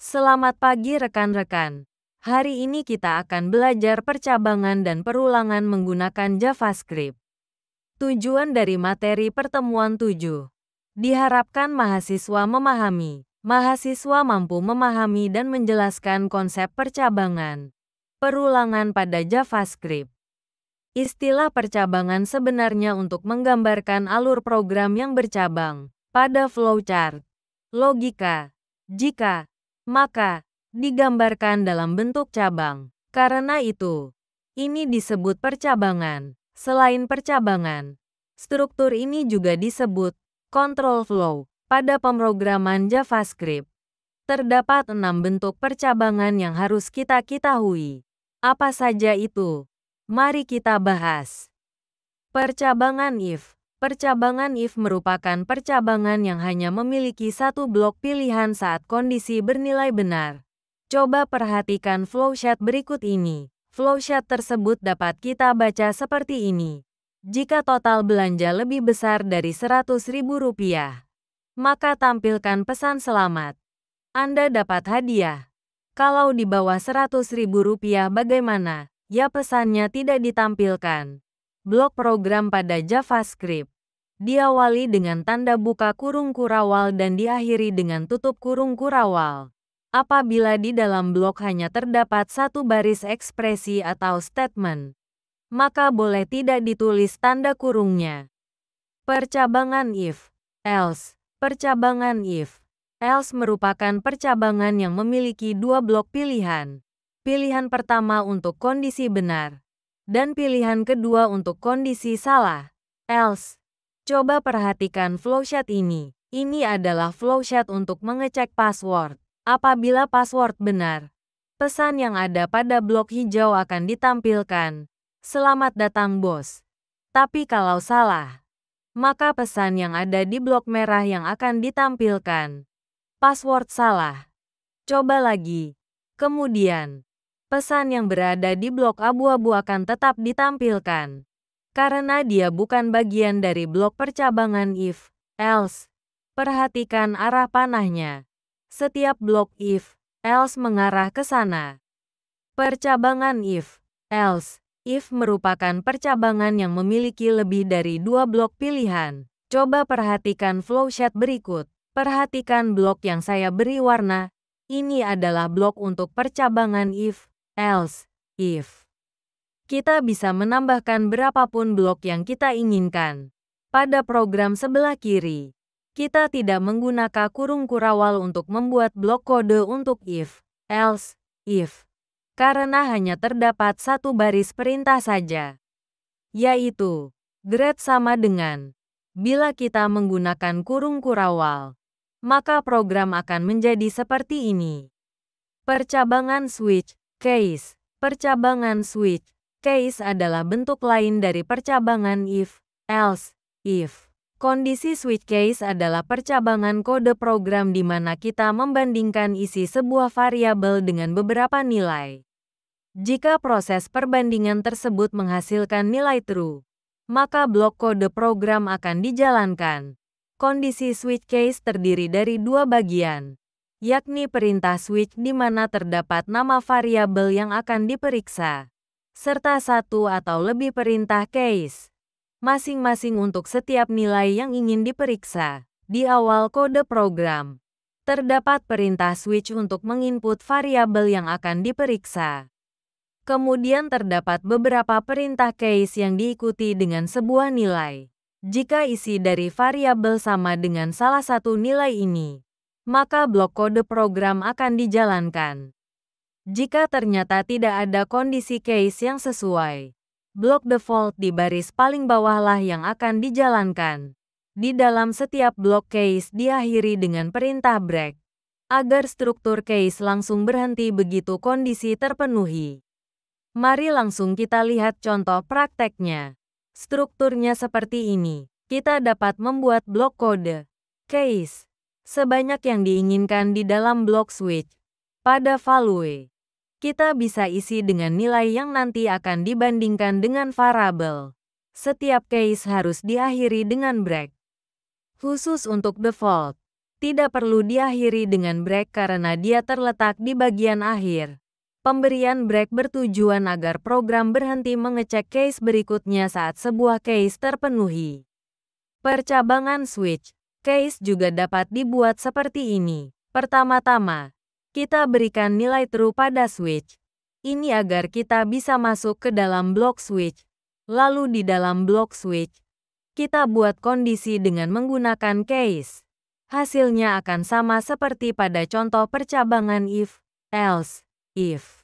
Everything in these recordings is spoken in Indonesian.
Selamat pagi rekan-rekan. Hari ini kita akan belajar percabangan dan perulangan menggunakan JavaScript. Tujuan dari materi pertemuan 7. Diharapkan mahasiswa mampu memahami dan menjelaskan konsep percabangan, perulangan pada JavaScript. Istilah percabangan sebenarnya untuk menggambarkan alur program yang bercabang pada flowchart. Logika, jika, maka, digambarkan dalam bentuk cabang. Karena itu, ini disebut percabangan. Selain percabangan, struktur ini juga disebut control flow. Pada pemrograman JavaScript, terdapat 6 bentuk percabangan yang harus kita ketahui. Apa saja itu? Mari kita bahas. Percabangan if. Percabangan if merupakan percabangan yang hanya memiliki satu blok pilihan saat kondisi bernilai benar. Coba perhatikan flowchart berikut ini. Flowchart tersebut dapat kita baca seperti ini. Jika total belanja lebih besar dari Rp100.000, maka tampilkan pesan selamat. Anda dapat hadiah. Kalau di bawah Rp100.000 bagaimana? Ya, pesannya tidak ditampilkan. Blok program pada JavaScript diawali dengan tanda buka kurung kurawal dan diakhiri dengan tutup kurung kurawal. Apabila di dalam blok hanya terdapat satu baris ekspresi atau statement, maka boleh tidak ditulis tanda kurungnya. Percabangan if, else. Percabangan if, else merupakan percabangan yang memiliki dua blok pilihan. Pilihan pertama untuk kondisi benar, dan pilihan kedua untuk kondisi salah. Else. Coba perhatikan flowchart ini. Ini adalah flowchart untuk mengecek password. Apabila password benar, pesan yang ada pada blok hijau akan ditampilkan. Selamat datang bos. Tapi kalau salah, maka pesan yang ada di blok merah yang akan ditampilkan. Password salah. Coba lagi. Kemudian, pesan yang berada di blok abu-abu akan tetap ditampilkan. Karena dia bukan bagian dari blok percabangan if, else. Perhatikan arah panahnya. Setiap blok if, else mengarah ke sana. Percabangan if, else. If merupakan percabangan yang memiliki lebih dari dua blok pilihan. Coba perhatikan flowchart berikut. Perhatikan blok yang saya beri warna. Ini adalah blok untuk percabangan if, else, if. Kita bisa menambahkan berapapun blok yang kita inginkan. Pada program sebelah kiri, kita tidak menggunakan kurung kurawal untuk membuat blok kode untuk if, else, if. Karena hanya terdapat satu baris perintah saja. Yaitu, grade sama dengan. Bila kita menggunakan kurung kurawal, maka program akan menjadi seperti ini. Percabangan switch case. Percabangan switch case adalah bentuk lain dari percabangan if, else, if. Kondisi switch case adalah percabangan kode program di mana kita membandingkan isi sebuah variabel dengan beberapa nilai. Jika proses perbandingan tersebut menghasilkan nilai true, maka blok kode program akan dijalankan. Kondisi switch case terdiri dari dua bagian, yakni perintah switch di mana terdapat nama variabel yang akan diperiksa, serta satu atau lebih perintah case, masing-masing untuk setiap nilai yang ingin diperiksa. Di awal kode program, terdapat perintah switch untuk menginput variabel yang akan diperiksa. Kemudian terdapat beberapa perintah case yang diikuti dengan sebuah nilai. Jika isi dari variabel sama dengan salah satu nilai ini, maka blok kode program akan dijalankan. Jika ternyata tidak ada kondisi case yang sesuai, blok default di baris paling bawahlah yang akan dijalankan. Di dalam setiap blok case diakhiri dengan perintah break, agar struktur case langsung berhenti begitu kondisi terpenuhi. Mari langsung kita lihat contoh prakteknya. Strukturnya seperti ini. Kita dapat membuat blok kode case sebanyak yang diinginkan di dalam blok switch. Pada value, kita bisa isi dengan nilai yang nanti akan dibandingkan dengan variabel. Setiap case harus diakhiri dengan break. Khusus untuk default, Tidak perlu diakhiri dengan break karena dia terletak di bagian akhir. Pemberian break bertujuan agar program berhenti mengecek case berikutnya saat sebuah case terpenuhi. Percabangan switch case juga dapat dibuat seperti ini. Pertama-tama, kita berikan nilai true pada switch. Ini agar kita bisa masuk ke dalam blok switch. Lalu di dalam blok switch, kita buat kondisi dengan menggunakan case. Hasilnya akan sama seperti pada contoh percabangan if, else, if.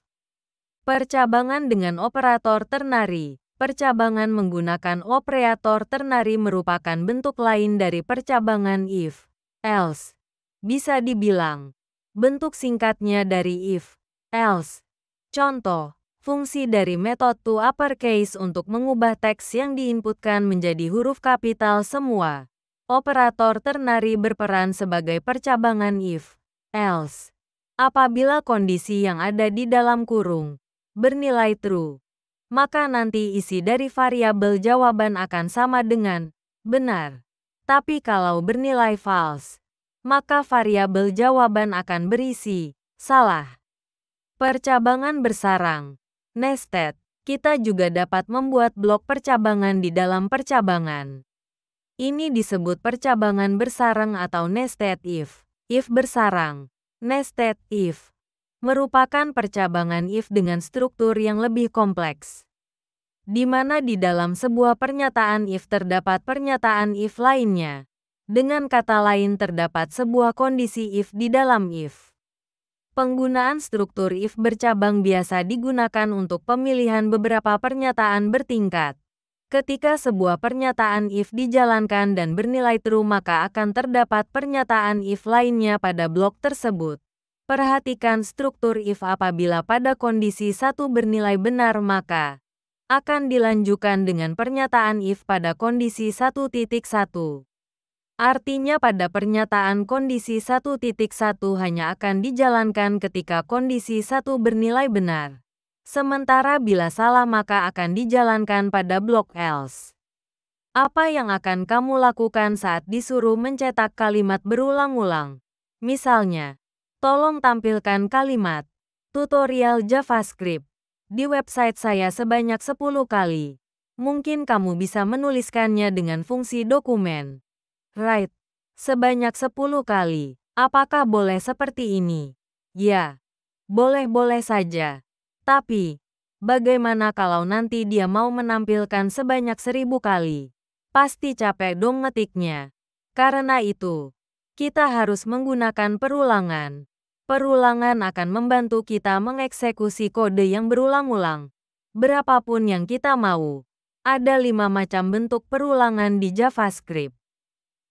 Percabangan dengan operator ternary. Percabangan menggunakan operator ternary merupakan bentuk lain dari percabangan if, else. Bisa dibilang, bentuk singkatnya dari if, else. Contoh, fungsi dari method to uppercase untuk mengubah teks yang diinputkan menjadi huruf kapital semua. Operator ternary berperan sebagai percabangan if, else. Apabila kondisi yang ada di dalam kurung bernilai true, maka nanti isi dari variabel jawaban akan sama dengan benar. Tapi kalau bernilai false, maka variabel jawaban akan berisi salah. Percabangan bersarang, nested. Kita juga dapat membuat blok percabangan di dalam percabangan. Ini disebut percabangan bersarang atau nested if. If bersarang, nested if, merupakan percabangan if dengan struktur yang lebih kompleks, di mana di dalam sebuah pernyataan if terdapat pernyataan if lainnya. Dengan kata lain terdapat sebuah kondisi if di dalam if. Penggunaan struktur if bercabang biasa digunakan untuk pemilihan beberapa pernyataan bertingkat. Ketika sebuah pernyataan if dijalankan dan bernilai true, maka akan terdapat pernyataan if lainnya pada blok tersebut. Perhatikan struktur if. Apabila pada kondisi 1 bernilai benar, maka akan dilanjutkan dengan pernyataan if pada kondisi 1.1. Artinya pada pernyataan kondisi 1.1 hanya akan dijalankan ketika kondisi 1 bernilai benar. Sementara bila salah maka akan dijalankan pada blok else. Apa yang akan kamu lakukan saat disuruh mencetak kalimat berulang-ulang? Misalnya, tolong tampilkan kalimat tutorial JavaScript di website saya sebanyak 10 kali. Mungkin kamu bisa menuliskannya dengan fungsi dokumen. Write sebanyak 10 kali. Apakah boleh seperti ini? Ya, boleh-boleh saja. Tapi, bagaimana kalau nanti dia mau menampilkan sebanyak 1000 kali? Pasti capek dong ngetiknya. Karena itu, kita harus menggunakan perulangan. Perulangan akan membantu kita mengeksekusi kode yang berulang-ulang. Berapapun yang kita mau. Ada 5 macam bentuk perulangan di JavaScript.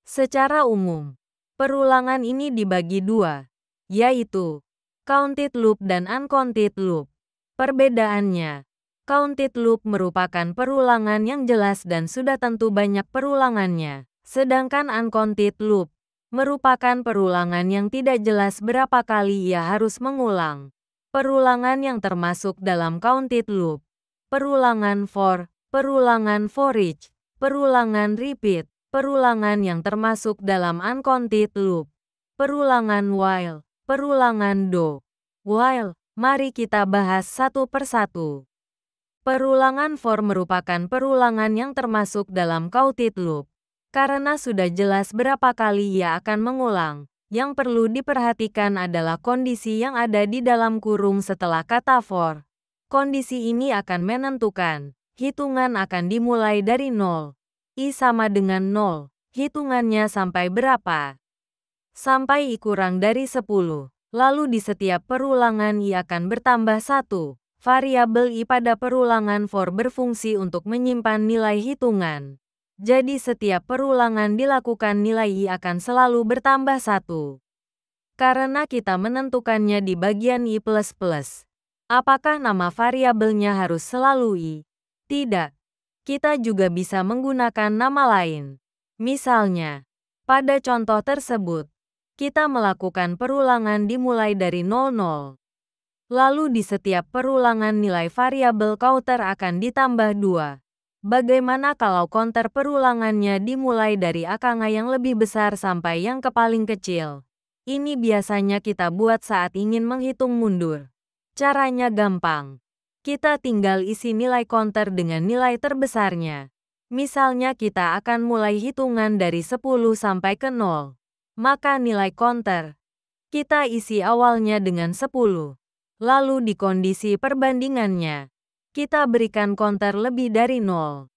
Secara umum, perulangan ini dibagi 2, yaitu counted loop dan uncounted loop. Perbedaannya, counted loop merupakan perulangan yang jelas dan sudah tentu banyak perulangannya, sedangkan uncounted loop merupakan perulangan yang tidak jelas berapa kali ia harus mengulang. Perulangan yang termasuk dalam counted loop: perulangan for, perulangan for each, perulangan repeat. Perulangan yang termasuk dalam uncounted loop: perulangan while, perulangan do, while. Mari kita bahas satu persatu. Perulangan for merupakan perulangan yang termasuk dalam counted loop. Karena sudah jelas berapa kali ia akan mengulang, yang perlu diperhatikan adalah kondisi yang ada di dalam kurung setelah kata for. Kondisi ini akan menentukan, hitungan akan dimulai dari 0. I sama dengan 0, hitungannya sampai berapa? Sampai I kurang dari 10. Lalu di setiap perulangan I akan bertambah 1. Variabel I pada perulangan for berfungsi untuk menyimpan nilai hitungan. Jadi setiap perulangan dilakukan nilai I akan selalu bertambah 1. Karena kita menentukannya di bagian I++. Apakah nama variabelnya harus selalu I? Tidak. Kita juga bisa menggunakan nama lain. Misalnya, pada contoh tersebut, kita melakukan perulangan dimulai dari 00. Lalu di setiap perulangan nilai variabel counter akan ditambah 2. Bagaimana kalau counter perulangannya dimulai dari angka yang lebih besar sampai yang paling kecil? Ini biasanya kita buat saat ingin menghitung mundur. Caranya gampang. Kita tinggal isi nilai counter dengan nilai terbesarnya. Misalnya kita akan mulai hitungan dari 10 sampai ke 0. Maka nilai counter kita isi awalnya dengan 10. Lalu di kondisi perbandingannya, kita berikan counter lebih dari 0.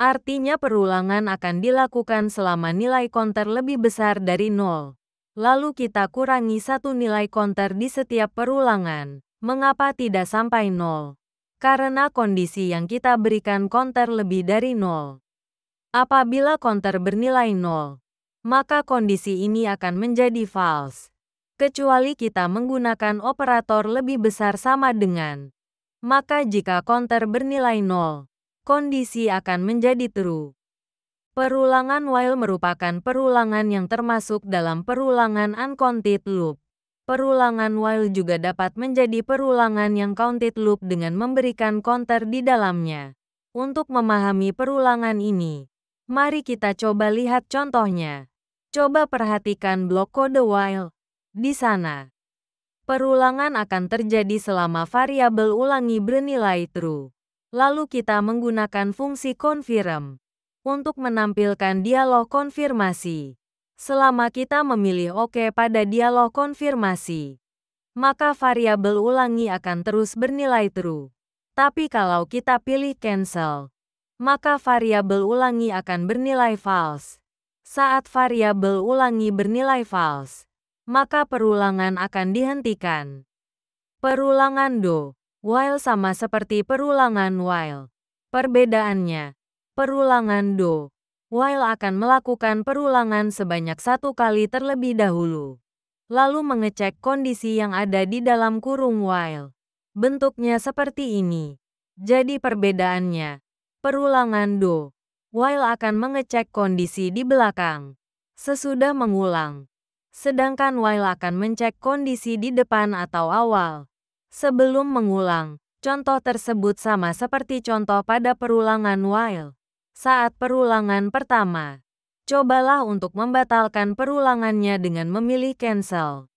Artinya perulangan akan dilakukan selama nilai counter lebih besar dari 0. Lalu kita kurangi satu nilai counter di setiap perulangan. Mengapa tidak sampai 0? Karena kondisi yang kita berikan counter lebih dari 0. Apabila counter bernilai 0, maka kondisi ini akan menjadi false. Kecuali kita menggunakan operator lebih besar sama dengan. Maka jika counter bernilai 0, kondisi akan menjadi true. Perulangan while merupakan perulangan yang termasuk dalam perulangan uncounted loop. Perulangan while juga dapat menjadi perulangan yang counted loop dengan memberikan counter di dalamnya. Untuk memahami perulangan ini, mari kita coba lihat contohnya. Coba perhatikan blok kode while. Di sana, perulangan akan terjadi selama variabel ulangi bernilai true. Lalu kita menggunakan fungsi confirm untuk menampilkan dialog konfirmasi. Selama kita memilih OK pada dialog konfirmasi, maka variabel ulangi akan terus bernilai true. Tapi kalau kita pilih cancel, maka variabel ulangi akan bernilai false. Saat variabel ulangi bernilai false, maka perulangan akan dihentikan. Perulangan do while sama seperti perulangan while. Perbedaannya, perulangan do while akan melakukan perulangan sebanyak satu kali terlebih dahulu, lalu mengecek kondisi yang ada di dalam kurung while. Bentuknya seperti ini. Jadi perbedaannya, perulangan do while akan mengecek kondisi di belakang sesudah mengulang, sedangkan while akan mencek kondisi di depan atau awal sebelum mengulang. Contoh tersebut sama seperti contoh pada perulangan while. Saat perulangan pertama, cobalah untuk membatalkan perulangannya dengan memilih cancel.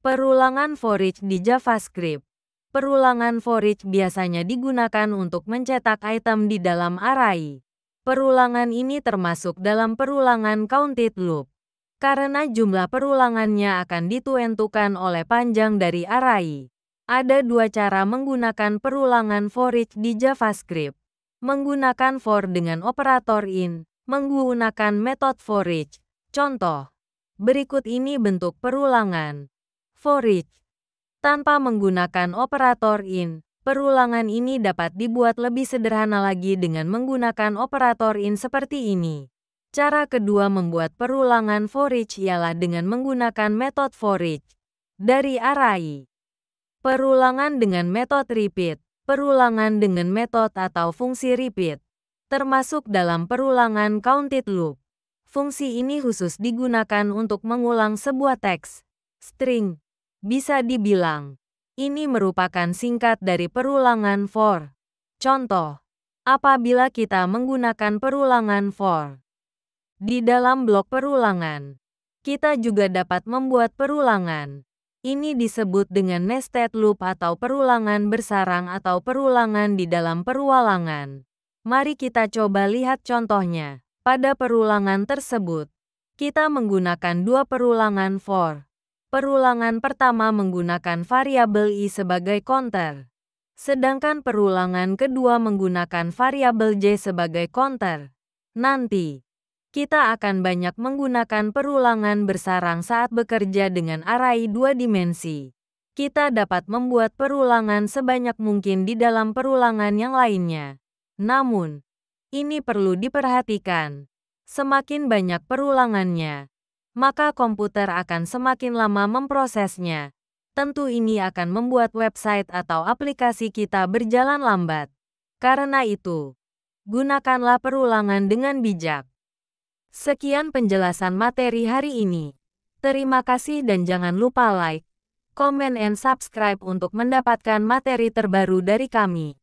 Perulangan for each di JavaScript. Perulangan for each biasanya digunakan untuk mencetak item di dalam array. Perulangan ini termasuk dalam perulangan counted loop, karena jumlah perulangannya akan ditentukan oleh panjang dari array. Ada dua cara menggunakan perulangan for each di JavaScript. Menggunakan for dengan operator in, menggunakan metode for each. Contoh, berikut ini bentuk perulangan for each. Tanpa menggunakan operator in, perulangan ini dapat dibuat lebih sederhana lagi dengan menggunakan operator in seperti ini. Cara kedua membuat perulangan for each ialah dengan menggunakan metode for each dari array. Perulangan dengan metode repeat. Perulangan dengan metode atau fungsi repeat, termasuk dalam perulangan counted loop. Fungsi ini khusus digunakan untuk mengulang sebuah teks, string. Bisa dibilang, ini merupakan singkat dari perulangan for. Contoh, apabila kita menggunakan perulangan for di dalam blok perulangan, kita juga dapat membuat perulangan. Ini disebut dengan nested loop atau perulangan bersarang atau perulangan di dalam perulangan. Mari kita coba lihat contohnya. Pada perulangan tersebut, kita menggunakan dua perulangan for. Perulangan pertama menggunakan variabel i sebagai counter, sedangkan perulangan kedua menggunakan variabel j sebagai counter. Nanti, kita akan banyak menggunakan perulangan bersarang saat bekerja dengan array dua dimensi. Kita dapat membuat perulangan sebanyak mungkin di dalam perulangan yang lainnya. Namun, ini perlu diperhatikan. Semakin banyak perulangannya, maka komputer akan semakin lama memprosesnya. Tentu ini akan membuat website atau aplikasi kita berjalan lambat. Karena itu, gunakanlah perulangan dengan bijak. Sekian penjelasan materi hari ini. Terima kasih dan jangan lupa like, comment, and subscribe untuk mendapatkan materi terbaru dari kami.